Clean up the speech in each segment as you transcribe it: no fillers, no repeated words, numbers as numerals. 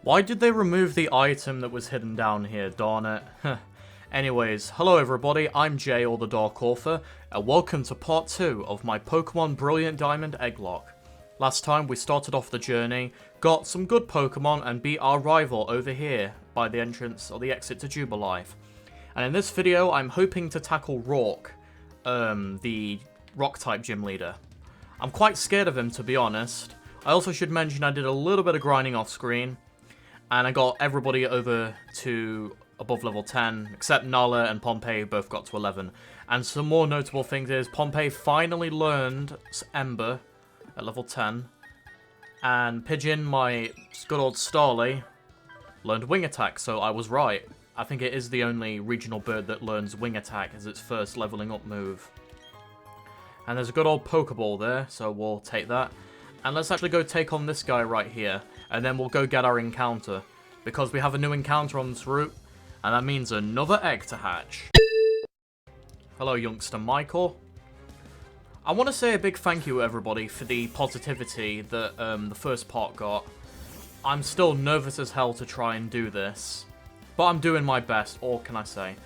Why did they remove the item that was hidden down here, darn it? Anyways, hello everybody, I'm Jay, or the Dark Author, and welcome to part 2 of my Pokemon Brilliant Diamond Egglocke. Last time we started off the journey, got some good Pokemon, and beat our rival over here by the entrance or the exit to Jubilife. And in this video, I'm hoping to tackle Roark, the Rock-type gym leader. I'm quite scared of him, to be honest. I also should mention I did a little bit of grinding off screen, and I got everybody over to above level 10, except Nala and Pompey both got to 11. And some more notable things is, Pompey finally learned Ember at level 10, and Pigeon, my good old Starly, learned Wing Attack, so I was right. I think it is the only regional bird that learns Wing Attack as its first leveling up move. And there's a good old Pokeball there, so we'll take that. And let's actually go take on this guy right here, and then we'll go get our encounter, because we have a new encounter on this route, and that means another egg to hatch. Hello, youngster Michael. I want to say a big thank you, everybody, for the positivity that the first part got. I'm still nervous as hell to try and do this, but I'm doing my best, or can I say?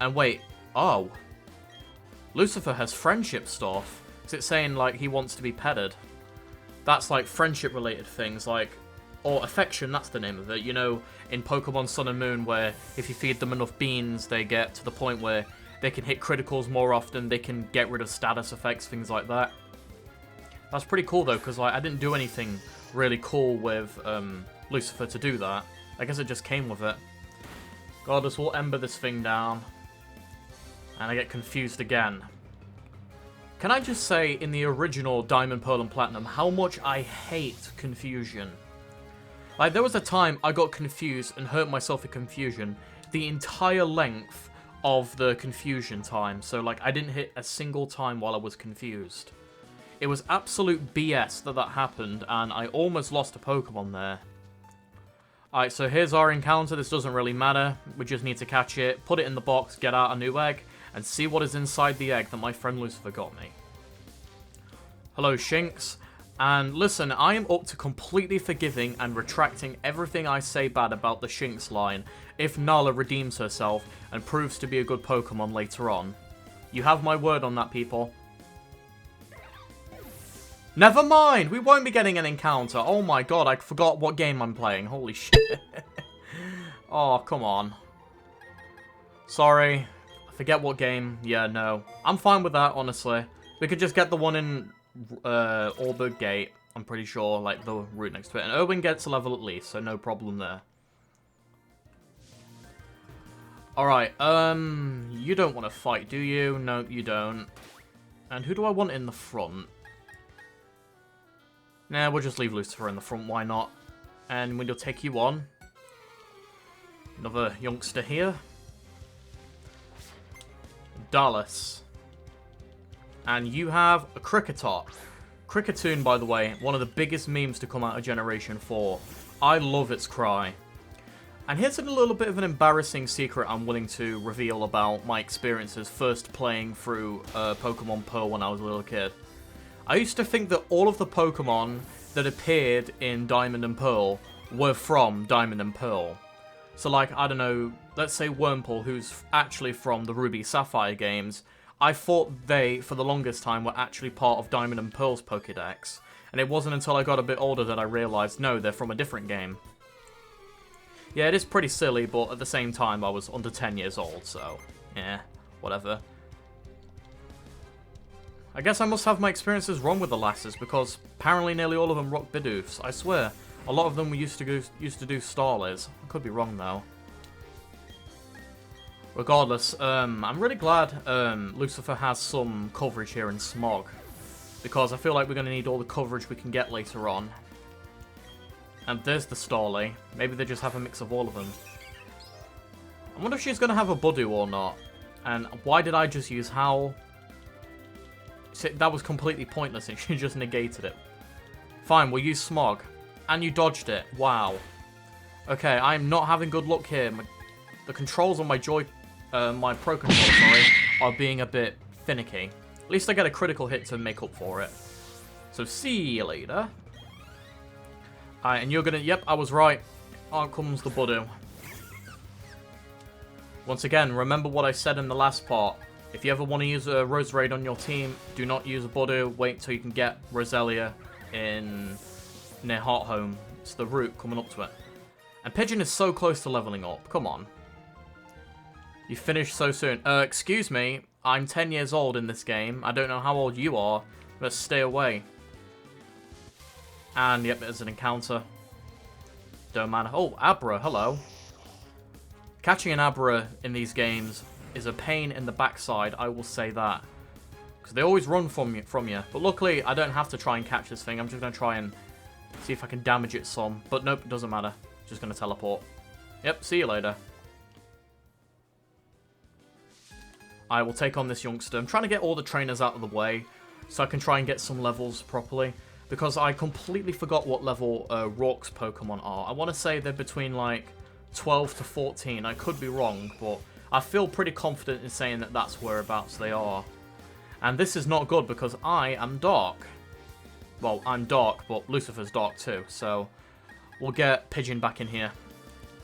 And wait, oh. Lucifer has friendship stuff. Is it saying, like, he wants to be petted? That's, like, friendship-related things, like, or affection, that's the name of it. You know, in Pokemon Sun and Moon, where if you feed them enough beans, they get to the point where they can hit criticals more often, they can get rid of status effects, things like that. That's pretty cool, though, because, like, I didn't do anything really cool with Lucifer to do that. I guess it just came with it. God, this will ember this thing down. And I get confused again. Can I just say, in the original Diamond, Pearl, and Platinum, how much I hate confusion? Like, there was a time I got confused and hurt myself with confusion the entire length of the confusion time. So, like, I didn't hit a single time while I was confused. It was absolute BS that happened, and I almost lost a Pokemon there. Alright, so here's our encounter. This doesn't really matter. We just need to catch it, put it in the box, get out a new egg, and see what is inside the egg that my friend Lucifer got me. Hello, Shinx. And listen, I am up to completely forgiving and retracting everything I say bad about the Shinx line if Nala redeems herself and proves to be a good Pokemon later on. You have my word on that, people. Never mind! We won't be getting an encounter. Oh my god, I forgot what game I'm playing. Holy shit. Oh, come on. Sorry. I forget what game. Yeah, no. I'm fine with that, honestly. We could just get the one in Orberg Gate, I'm pretty sure, like the route next to it. And Erwin gets a level at least, so no problem there. Alright, you don't want to fight, do you? No, you don't. And who do I want in the front? Nah, we'll just leave Lucifer in the front, why not? And we'll take you on. Another youngster here. Dallas. And you have a Kricketot. Kricketune, by the way, one of the biggest memes to come out of Generation 4. I love its cry. And here's a little bit of an embarrassing secret I'm willing to reveal about my experiences first playing through Pokemon Pearl when I was a little kid. I used to think that all of the Pokemon that appeared in Diamond and Pearl were from Diamond and Pearl. So, like, I don't know, let's say Wurmple, who's actually from the Ruby Sapphire games. I thought they, for the longest time, were actually part of Diamond and Pearl's Pokédex. And it wasn't until I got a bit older that I realised, no, they're from a different game. Yeah, it is pretty silly, but at the same time, I was under 10 years old, so, yeah, whatever. I guess I must have my experiences wrong with the lasses, because apparently nearly all of them rock Bidoofs. I swear, a lot of them used to do Starlies. I could be wrong, though. Regardless, I'm really glad Lucifer has some coverage here in Smog, because I feel like we're going to need all the coverage we can get later on. And there's the Starly. Maybe they just have a mix of all of them. I wonder if she's going to have a Budu or not. And why did I just use Howl? See, that was completely pointless, and she just negated it. Fine, we'll use Smog. And you dodged it. Wow. Okay, I'm not having good luck here. The controls on my my Pro Controller, sorry, are being a bit finicky. At least I get a critical hit to make up for it. So see you later. Alright, and you're gonna... Yep, I was right. Out comes the Budu. Once again, remember what I said in the last part. If you ever want to use a Roserade on your team, do not use a Budu. Wait till you can get Roselia in near Hearthome. It's the route coming up to it. And Pigeon is so close to leveling up. Come on. You finished so soon. Excuse me. I'm 10 years old in this game. I don't know how old you are. Let's stay away. And, yep, there's an encounter. Don't matter. Oh, Abra, hello. Catching an Abra in these games is a pain in the backside, I will say that. Because they always run from you. But luckily, I don't have to try and catch this thing. I'm just going to try and see if I can damage it some. But nope, it doesn't matter. Just going to teleport. Yep, see you later. I will take on this youngster. I'm trying to get all the trainers out of the way so I can try and get some levels properly. Because I completely forgot what level Roark's Pokemon are. I want to say they're between like 12 to 14. I could be wrong, but I feel pretty confident in saying that that's whereabouts they are. And this is not good because I am dark. Well, I'm dark, but Lucifer's dark too. So we'll get Pigeon back in here.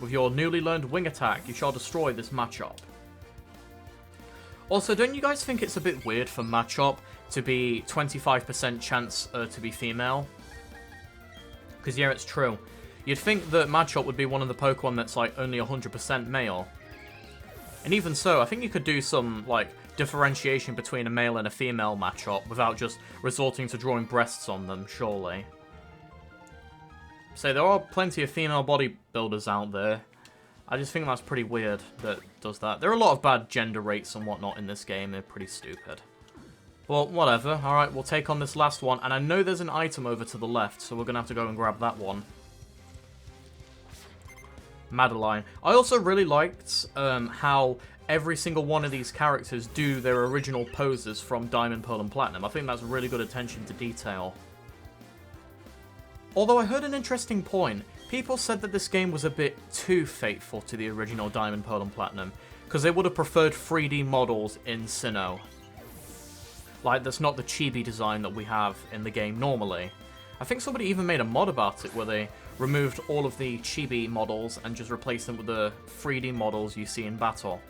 With your newly learned wing attack, you shall destroy this Machop. Also, don't you guys think it's a bit weird for Machop to be 25% chance to be female? Because, yeah, it's true. You'd think that Machop would be one of the Pokemon that's, like, only 100% male. And even so, I think you could do some, like, differentiation between a male and a female Machop without just resorting to drawing breasts on them, surely. So, there are plenty of female bodybuilders out there. I just think that's pretty weird that it does that. There are a lot of bad gender rates and whatnot in this game. They're pretty stupid. Well, whatever. Alright, we'll take on this last one. And I know there's an item over to the left, so we're going to have to go and grab that one. Madeline. I also really liked how every single one of these characters do their original poses from Diamond, Pearl, and Platinum. I think that's really good attention to detail. Although I heard an interesting point. People said that this game was a bit too faithful to the original Diamond, Pearl, and Platinum, because they would have preferred 3D models in Sinnoh. Like, that's not the chibi design that we have in the game normally. I think somebody even made a mod about it, where they removed all of the chibi models and just replaced them with the 3D models you see in battle.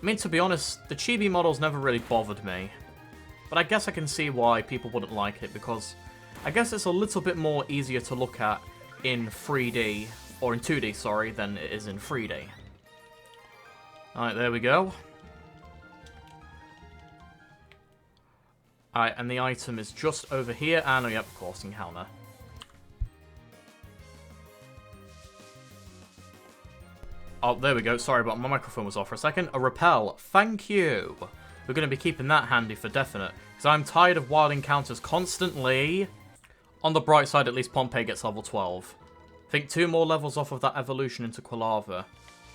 I mean, to be honest, the chibi models never really bothered me. But I guess I can see why people wouldn't like it, because I guess it's a little bit more easier to look at in 3D, or in 2D, sorry, than it is in 3D. Alright, there we go. Alright, and the item is just over here, and, oh, yep, of course, encounter. Oh, there we go, sorry, but my microphone was off for a second. A repel, thank you. We're going to be keeping that handy for definite, because I'm tired of wild encounters constantly. On the bright side, at least Pompey gets level 12. I think 2 more levels off of that evolution into Quilava.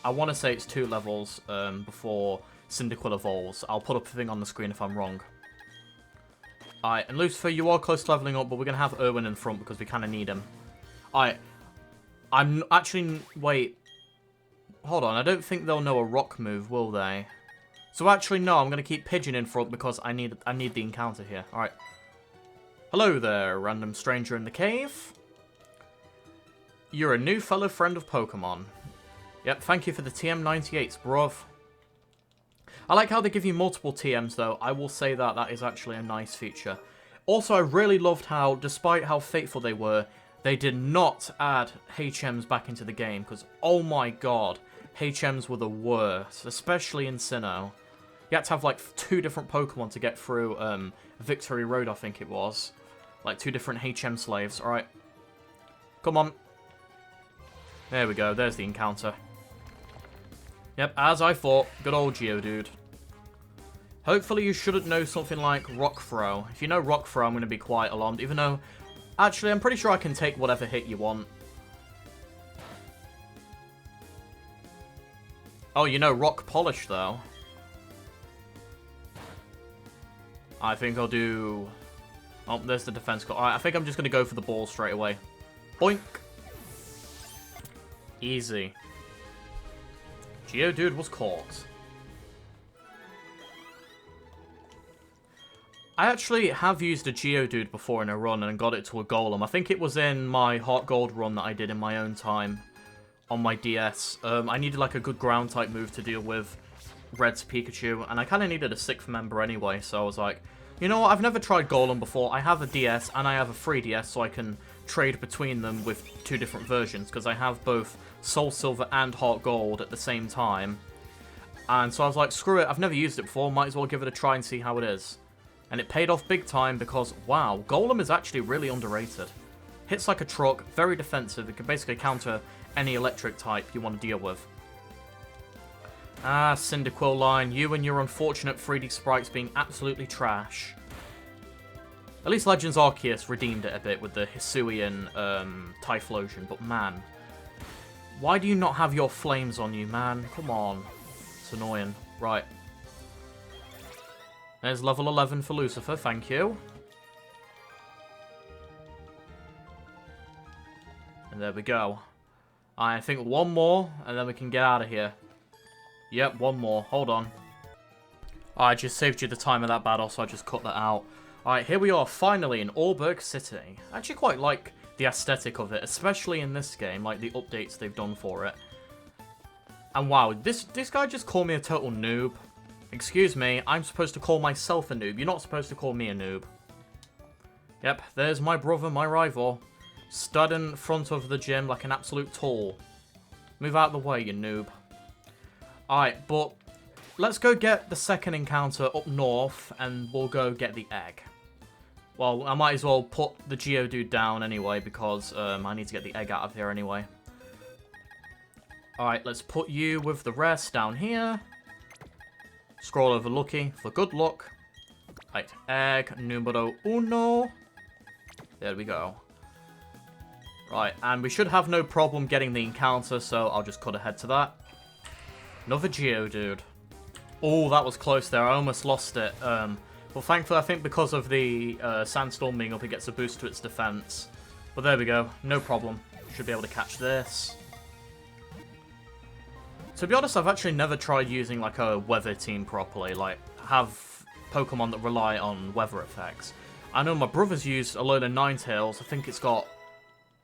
I want to say it's 2 levels before Cyndaquil evolves. I'll put up a thing on the screen if I'm wrong. Alright, and Lucifer, you are close to leveling up, but we're going to have Irwin in front because we kind of need him. Alright, I'm actually... Wait. Hold on, I don't think they'll know a rock move, will they? So actually, no, I'm going to keep Pigeon in front because I need the encounter here. Alright. Hello there, random stranger in the cave. You're a new fellow friend of Pokemon. Yep, thank you for the TM98s, bruv. I like how they give you multiple TMs, though. I will say that that is actually a nice feature. Also, I really loved how, despite how faithful they were, they did not add HMs back into the game, because, oh my god, HMs were the worst, especially in Sinnoh. You had to have, like, 2 different Pokemon to get through Victory Road, I think it was. Like, 2 different HM slaves. Alright. Come on. There we go. There's the encounter. Yep, as I thought. Good old Geodude. Hopefully you shouldn't know something like Rock Throw. If you know Rock Throw, I'm going to be quite alarmed. Even though, actually, I'm pretty sure I can take whatever hit you want. Oh, you know Rock Polish, though. I think I'll do... Oh, there's the defense call. Alright, I think I'm just going to go for the ball straight away. Boink. Easy. Geodude was caught. I actually have used a Geodude before in a run and got it to a Golem. I think it was in my Heart Gold run that I did in my own time. on my DS. I needed like a good ground type move to deal with Red's Pikachu, and I kind of needed a 6th member anyway, so I was like, you know what, I've never tried Golem before. I have a DS and I have a 3DS, so I can trade between them with 2 different versions, because I have both Soul Silver and Heart Gold at the same time. And so I was like, screw it, I've never used it before, might as well give it a try and see how it is. And it paid off big time because, wow, Golem is actually really underrated. Hits like a truck, very defensive, it can basically counter any electric type you want to deal with. Ah, Cyndaquil line, you and your unfortunate 3D sprites being absolutely trash. At least Legends Arceus redeemed it a bit with the Hisuian Typhlosion, but man, why do you not have your flames on you, man? Come on. It's annoying. Right. There's level 11 for Lucifer, thank you. And there we go. I think one more, and then we can get out of here. Yep, one more. Hold on. I just saved you the time of that battle, so I just cut that out. Alright, here we are, finally in Orberg City. I actually quite like the aesthetic of it, especially in this game, like the updates they've done for it. And wow, this guy just called me a total noob. Excuse me, I'm supposed to call myself a noob. You're not supposed to call me a noob. Yep, there's my brother, my rival. Stood in front of the gym like an absolute tool. Move out of the way, you noob. Alright, but let's go get the second encounter up north, and we'll go get the egg. Well, I might as well put the Geodude down anyway, because I need to get the egg out of here anyway. Alright, let's put you with the rest down here. Scroll over Lucky for good luck. Right, egg numero uno. There we go. Right, and we should have no problem getting the encounter, so I'll just cut ahead to that. Another Geodude. Oh, that was close there. I almost lost it. Well, thankfully, I think because of the Sandstorm being up, it gets a boost to its defense. But there we go. No problem. Should be able to catch this. To be honest, I've actually never tried using like a weather team properly, like have Pokemon that rely on weather effects. I know my brother's used a load of Ninetales. I think it's got,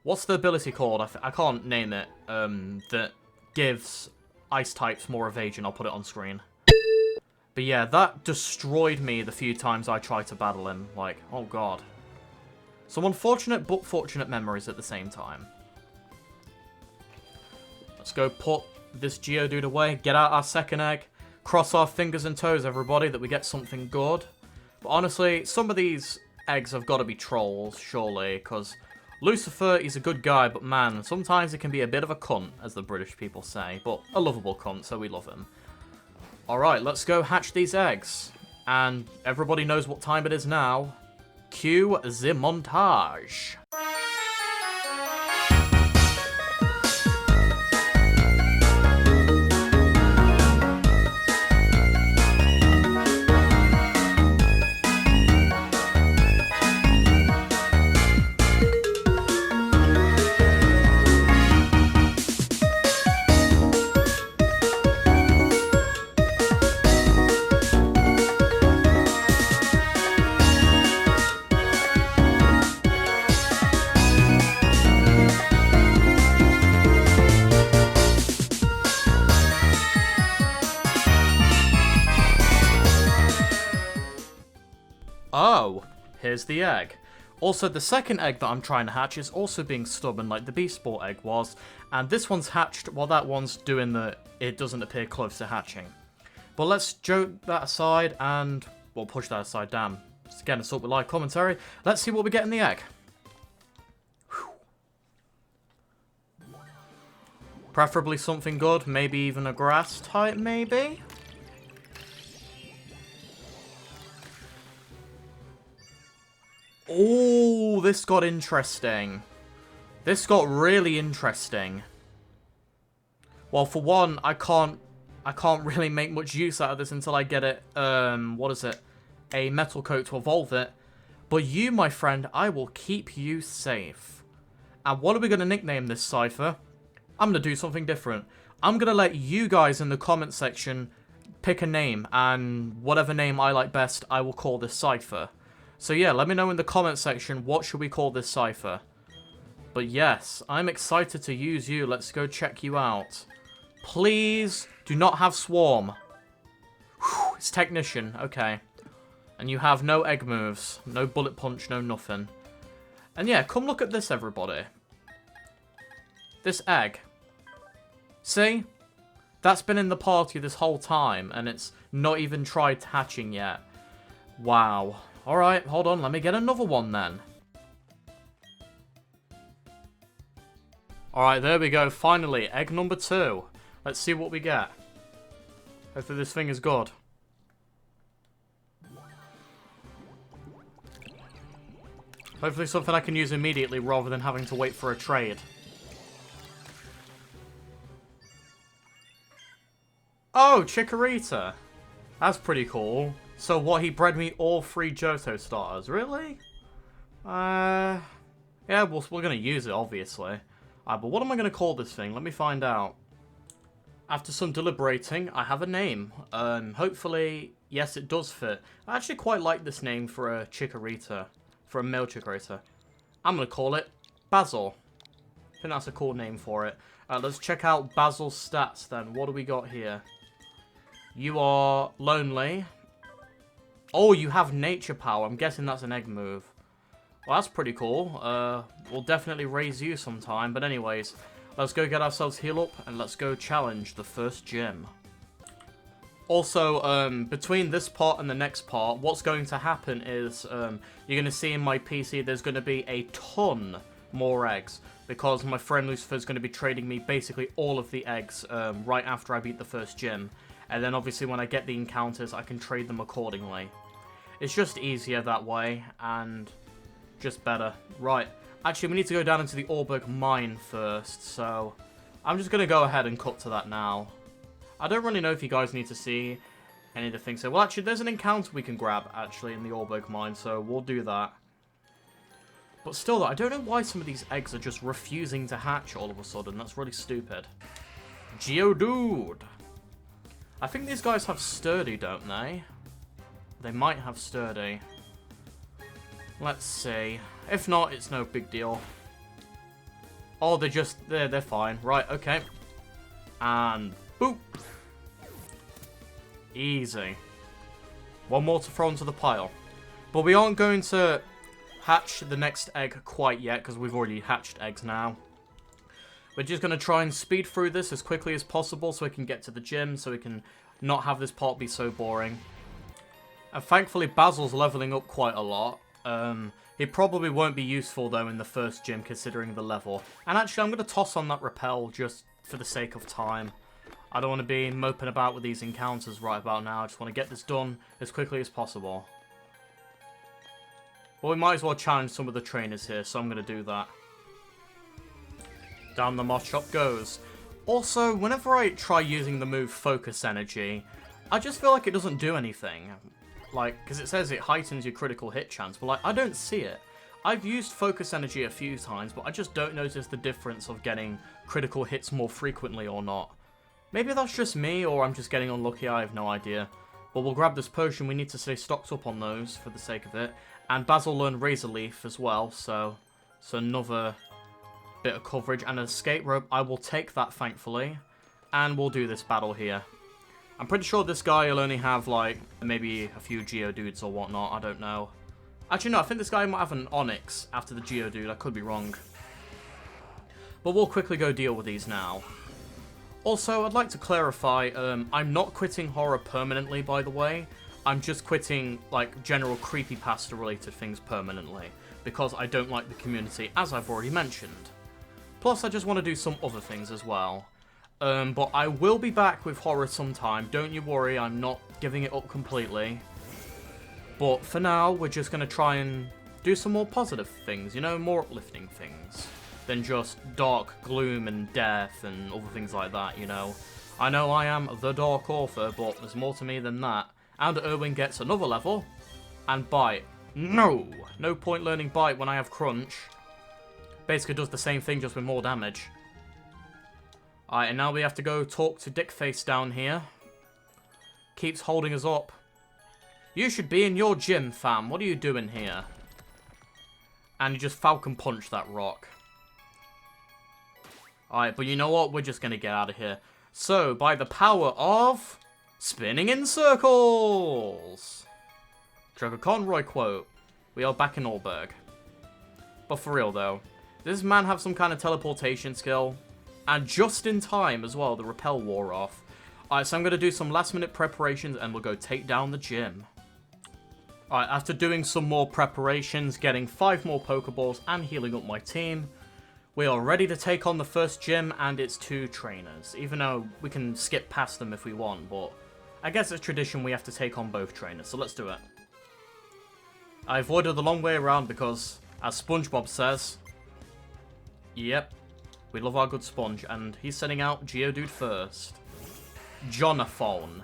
what's the ability called? I can't name it. That gives ice types more evasion. I'll put it on screen. But yeah, that destroyed me the few times I tried to battle him. Like, oh god. Some unfortunate but fortunate memories at the same time. Let's go put this Geodude away, get out our second egg, cross our fingers and toes, everybody, that we get something good. But honestly, some of these eggs have got to be trolls, surely, because Lucifer, he's a good guy, but man, sometimes he can be a bit of a cunt, as the British people say, but a lovable cunt, so we love him. Alright, let's go hatch these eggs. And everybody knows what time it is now. Cue the montage. Oh, here's the egg. Also, the second egg that I'm trying to hatch is also being stubborn like the Beast Sport egg was, and this one's hatched while that one's doing the it doesn't appear close to hatching. But let's joke that aside and we'll push that aside, damn. Just getting us up with live commentary. Let's see what we get in the egg. Whew. Preferably something good, maybe even a grass type, maybe? Oh, this got interesting. This got really interesting. Well, for one, I can't really make much use out of this until I get it, what is it? A metal coat to evolve it. But you, my friend, I will keep you safe. And what are we going to nickname this cipher? I'm going to do something different. I'm going to let you guys in the comment section pick a name, and whatever name I like best, I will call this cipher. So yeah, let me know in the comment section, what should we call this cipher? But yes, I'm excited to use you. Let's go check you out. Please do not have Swarm. Whew, it's Technician. Okay. And you have no egg moves. No Bullet Punch, no nothing. And yeah, come look at this, everybody. This egg. See? That's been in the party this whole time, and it's not even tried hatching yet. Wow. Alright, hold on, let me get another one then. Alright, there we go, finally, egg number 2. Let's see what we get. Hopefully this thing is good. Hopefully something I can use immediately rather than having to wait for a trade. Oh, Chikorita. That's pretty cool. So what, he bred me all 3 Johto starters? Really? Yeah, well, we're going to use it, obviously. But what am I going to call this thing? Let me find out. After some deliberating, I have a name. Hopefully, yes, it does fit. I actually quite like this name for a Chikorita. For a male Chikorita. I'm going to call it Basil. I think that's a cool name for it. Let's check out Basil's stats then. What do we got here? You are lonely. Oh, you have nature power. I'm guessing that's an egg move. Well, that's pretty cool. We'll definitely raise you sometime. But anyways, let's go get ourselves heal up and let's go challenge the first gym. Also, between this part and the next part, what's going to happen is you're going to see in my PC there's going to be a ton more eggs. Because my friend Lucifer is going to be trading me basically all of the eggs right after I beat the first gym. And then obviously when I get the encounters, I can trade them accordingly. It's just easier that way, and just better. Right, actually we need to go down into the Roark mine first, so I'm just going to go ahead and cut to that now. I don't really know if you guys need to see any of the things. So, well, actually, there's an encounter we can grab, actually, in the Roark mine, so we'll do that. But still, though, I don't know why some of these eggs are just refusing to hatch all of a sudden. That's really stupid. Geodude. I think these guys have Sturdy, don't they? They might have Sturdy. Let's see. If not, it's no big deal. Oh, they're fine. Right, okay. And boop. Easy. One more to throw into the pile. But we aren't going to hatch the next egg quite yet, because we've already hatched eggs now. We're just going to try and speed through this as quickly as possible so we can get to the gym, so we can not have this part be so boring. And thankfully Basil's leveling up quite a lot. He probably won't be useful though in the first gym considering the level. And actually I'm going to toss on that repel just for the sake of time. I don't want to be moping about with these encounters right about now. I just want to get this done as quickly as possible. But we might as well challenge some of the trainers here, so I'm going to do that. Down the moss shop goes. Also, whenever I try using the move Focus Energy, I just feel like it doesn't do anything. Like, because it says it heightens your critical hit chance, but like, I don't see it. I've used Focus Energy a few times, but I just don't notice the difference of getting critical hits more frequently or not. Maybe that's just me, or I'm just getting unlucky, I have no idea. But we'll grab this potion, we need to stay stocked up on those for the sake of it. And Basil learned Razor Leaf as well, so it's another bit of coverage. And an escape rope, I will take that thankfully. And we'll do this battle here. I'm pretty sure this guy will only have like, maybe a few Geodudes or whatnot, I don't know. Actually no, I think this guy might have an Onyx after the Geodude, I could be wrong. But we'll quickly go deal with these now. Also, I'd like to clarify, I'm not quitting horror permanently, by the way. I'm just quitting, like, general creepypasta related things permanently, because I don't like the community, as I've already mentioned. Plus, I just want to do some other things as well. But I will be back with horror sometime, don't you worry, I'm not giving it up completely. But for now, we're just going to try and do some more positive things, you know, more uplifting things than just dark gloom and death and other things like that, you know. I know I am the Dark Author, but there's more to me than that. And Irwin gets another level. And Bite. No! No point learning Bite when I have Crunch. Basically does the same thing, just with more damage. Alright, and now we have to go talk to Dickface down here. Keeps holding us up. You should be in your gym, fam. What are you doing here? And you just Falcon Punch that rock. Alright, but you know what? We're just gonna get out of here. So, by the power of spinning in circles. Joker Conroy quote. We are back in Allberg. But for real though, does this man have some kind of teleportation skill? And just in time as well, the repel wore off. Alright, so I'm going to do some last minute preparations and we'll go take down the gym. Alright, after doing some more preparations, getting 5 more Pokeballs and healing up my team, we are ready to take on the first gym and its 2 trainers. Even though we can skip past them if we want, but I guess it's tradition we have to take on both trainers, so let's do it. I avoided the long way around because, as SpongeBob says, yep, we love our good Sponge, and he's sending out Geodude first. Jonathon.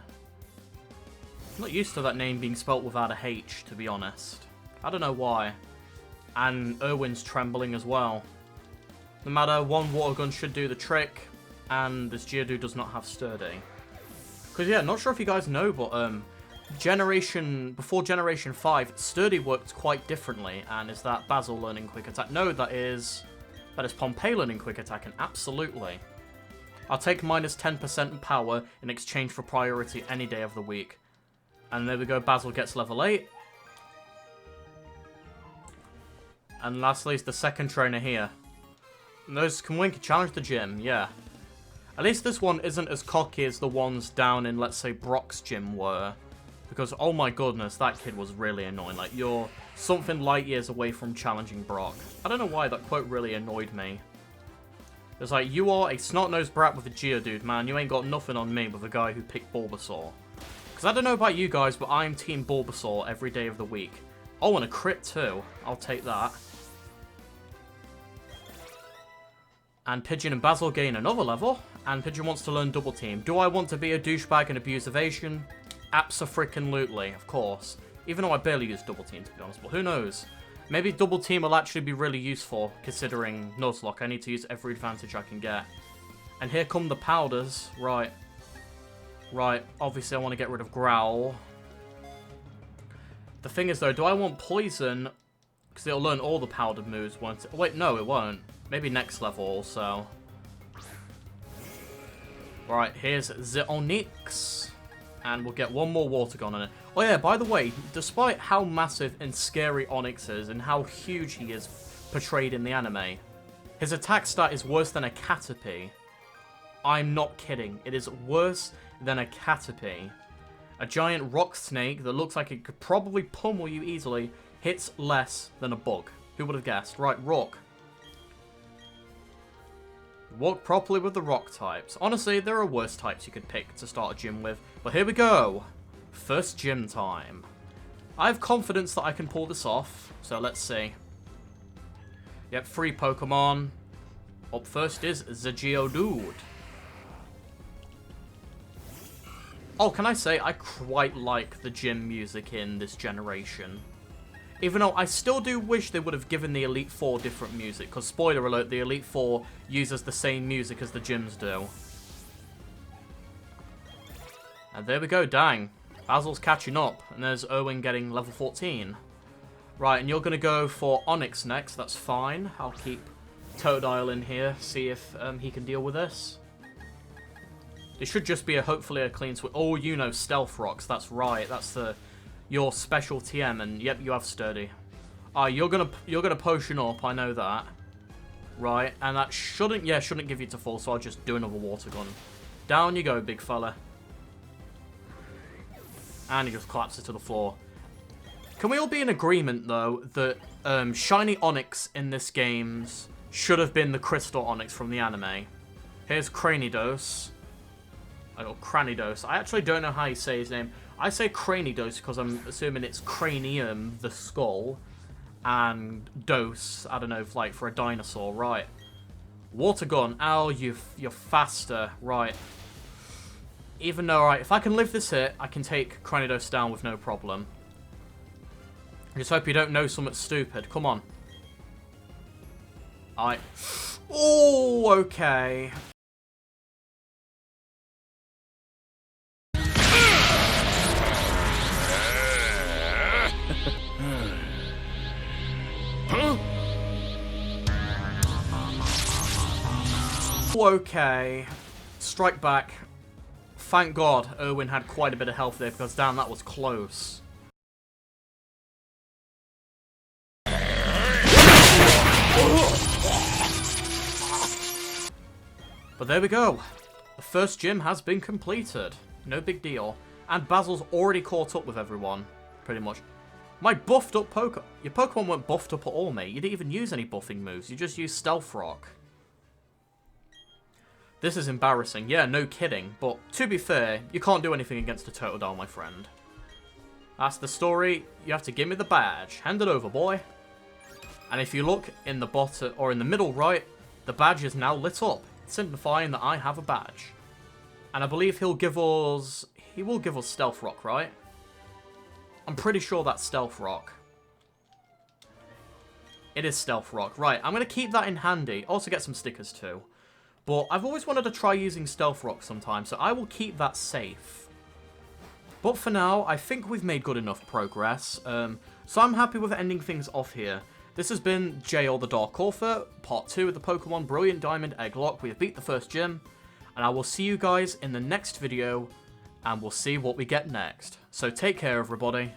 I'm not used to that name being spelt without a H, to be honest. I don't know why. And Irwin's trembling as well. No matter, one water gun should do the trick, and this Geodude does not have Sturdy. Because yeah, not sure if you guys know, but before Generation 5, Sturdy worked quite differently, and is that Basil learning Quick Attack? No, that is Pompey learning Quick Attack, and absolutely. I'll take minus 10% in power in exchange for priority any day of the week. And there we go, Basil gets level 8. And lastly is the second trainer here. And those can win, challenge the gym, yeah. At least this one isn't as cocky as the ones down in, let's say, Brock's gym were. Because, oh my goodness, that kid was really annoying. Like, you're something light years away from challenging Brock. I don't know why that quote really annoyed me. It's like, you are a snot-nosed brat with a Geodude, man. You ain't got nothing on me with a guy who picked Bulbasaur. Because I don't know about you guys, but I'm Team Bulbasaur every day of the week. Oh, and a crit too. I'll take that. And Pigeon and Basil gain another level. And Pigeon wants to learn Double Team. Do I want to be a douchebag and abuse evasion? Abso-freaking-lutely, of course. Even though I barely use Double Team, to be honest. But who knows? Maybe Double Team will actually be really useful, considering Nuzlocke. I need to use every advantage I can get. And here come the powders. Right. Right. Obviously, I want to get rid of Growl. The thing is, though, do I want Poison? Because it'll learn all the powdered moves, won't it? Wait, no, it won't. Maybe next level also. Right, here's the Onix. And we'll get one more Water Gun on it. Oh yeah, by the way, despite how massive and scary Onix is and how huge he is portrayed in the anime, his attack stat is worse than a Caterpie. I'm not kidding. It is worse than a Caterpie. A giant rock snake that looks like it could probably pummel you easily hits less than a bug. Who would have guessed? Right, Roark. Walk properly with the rock types. Honestly, there are worse types you could pick to start a gym with. But here we go. First gym time. I have confidence that I can pull this off. So let's see. Yep, 3 Pokemon. Up first is the Geodude. Oh, can I say, I quite like the gym music in this generation. Even though I still do wish they would have given the Elite Four different music. Because, spoiler alert, the Elite Four uses the same music as the gyms do. And there we go, dang. Basil's catching up. And there's Irwin getting level 14. Right, and you're going to go for Onix next. That's fine. I'll keep Totodile in here. See if he can deal with this. It should just be hopefully a clean switch. Oh, you know, Stealth Rocks. That's right. That's your special TM, and yep, you have Sturdy. You're gonna potion up, I know that. Right, and that shouldn't give you to full, so I'll just do another Water Gun. Down you go, big fella. And he just collapses to the floor. Can we all be in agreement, though, that Shiny Onix in this game should have been the Crystal Onix from the anime? Here's Cranidos. Oh, Cranidos. I actually don't know how you say his name. I say Cranidos because I'm assuming it's cranium, the skull, and dose, I don't know, like for a dinosaur, right. Water Gun, ow, you're faster, right. Even though, right, if I can live this hit, I can take Cranidos down with no problem. I just hope you don't know something stupid, come on. Alright. Oh, okay. Oh, okay. Strike back. Thank God Erwin had quite a bit of health there, because damn, that was close. But there we go. The first gym has been completed. No big deal. And Basil's already caught up with everyone, pretty much. My buffed up Pokemon... Your Pokemon weren't buffed up at all, mate. You didn't even use any buffing moves. You just used Stealth Rock. This is embarrassing. Yeah, no kidding. But to be fair, you can't do anything against a Totodile, my friend. That's the story. You have to give me the badge. Hand it over, boy. And if you look in the bottom, or in the middle right, the badge is now lit up, signifying that I have a badge. And I believe he'll give us... He will give us Stealth Rock, right? I'm pretty sure that's Stealth Rock. It is Stealth Rock. Right, I'm going to keep that in handy. Also get some stickers too. But I've always wanted to try using Stealth Rock sometime, so I will keep that safe. But for now, I think we've made good enough progress. So I'm happy with ending things off here. This has been J or the Dark Author, part 2 of the Pokemon Brilliant Diamond Egglocke. We have beat the first gym, and I will see you guys in the next video, and we'll see what we get next. So take care, everybody.